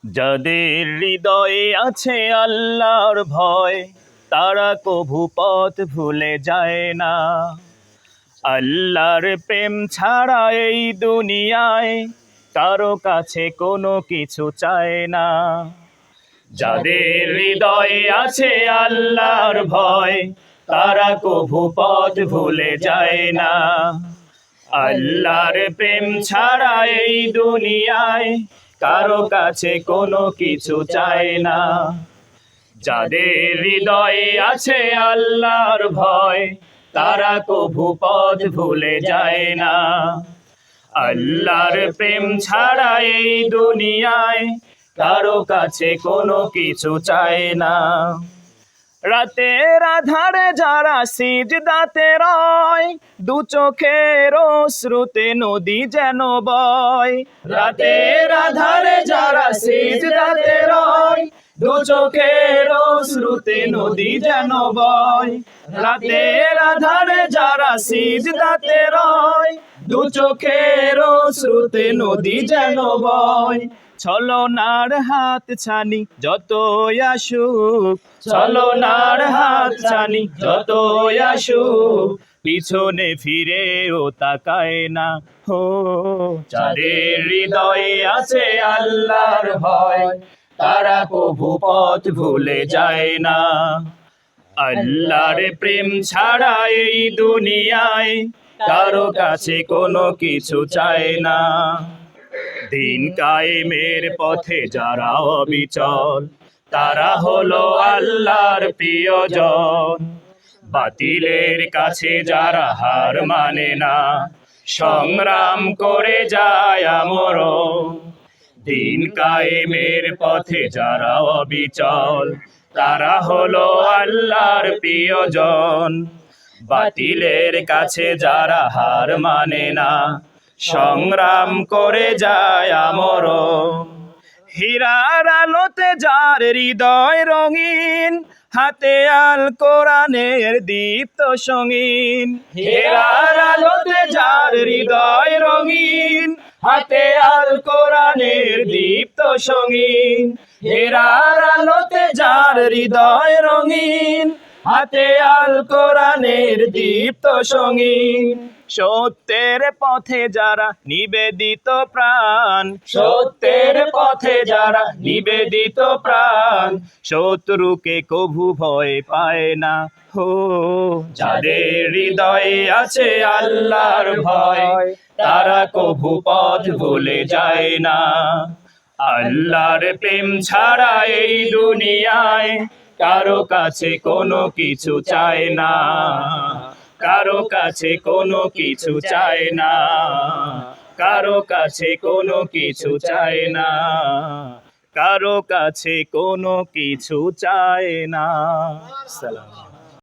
যাদের হৃদয়ে আছে আল্লাহর ভয়, তারা কভু পথ ভুলে যায় না। আল্লাহর প্রেম ছাড়া এই দুনিয়ায় কারো কাছে কোনো কিছু চায় না। যাদের হৃদয়ে আছে আল্লাহর ভয়, তারা কভু পথ ভুলে যায় না। আল্লাহর প্রেম ছাড়া এই দুনিয়ায় কারো কাছে কোনো কিছু চায় না। যাদের হৃদয়ে আছে আল্লাহর ভয়, তারা কভু পথ ভুলে যায় না। আল্লাহর প্রেম ছাড়া এই দুনিয়ায় কারো কাছে কোনো কিছু চায় না। রাতের আধারে যারা সিজদাতে রয়, দু চোখের অশ্রুতে নদী যেন বয়। রাতের আধারে যারা সিজদাতে রয়, দু চোখের অশ্রুতে নদী যেন বয়। রাতের আধারে যারা সিজদাতে রয়, দু চোখের অশ্রুতে নদী যেন বয়। ছলনার হাত ছানি যতই আসুক, ছলনার হাত ছানি যতই আসুক, পিছনে ফিরেও তাকায় না। হো, যাদের হৃদয়ে আছে আল্লাহর ভয়, তারা কভু পথ ভুলে যায় না। আল্লাহর প্রেম ছাড়া এই দুনিয়ায় কারো কাছে কোনো কিছু চায় না। দিন কায়েমের পথে যারা অবিচল, তারা হলো আল্লাহর প্রিয়জন। বাতিলের কাছে যারা হার মানে না, সংগ্রাম করে যায় আমরণ। দিন কায়েমের পথে যারা অবিচল, তারা হলো আল্লাহর প্রিয়জন। বাতিলের কাছে যারা হার মানে না, সংগ্রাম করে যায় আমরণ। হীরার আলোতে যার হৃদয় রঙিন, হাতে আল কোরআনের দীপ্ত সঙ্গীন। হীরার আলোতে যার হৃদয় রঙিন, হাতে আল কোরআনের দীপ্ত সঙ্গীন। হীরার আলোতে যার হৃদয় রঙিন, হাতে আল কোরআনের দীপ্ত সঙ্গীন। সত্যের পথে যারা নিবেদিত প্রাণ, সত্যের পথে যারা নিবেদিত প্রাণ, শত্রুকে কভু ভয় পায় না। হো, যাদের হৃদয়ে আছে আল্লাহর ভয়, তারা কভু পথ ভুলে যায় না। আল্লাহর প্রেম ছাড়া এই দুনিয়ায় কারো কাছে কোনো কিছু চায় না। কারো কাছে কোনো কিছু চায় না। কারো কাছে কোনো কিছু চায় না। কারো কাছে কোনো কিছু চায় না। সালাম।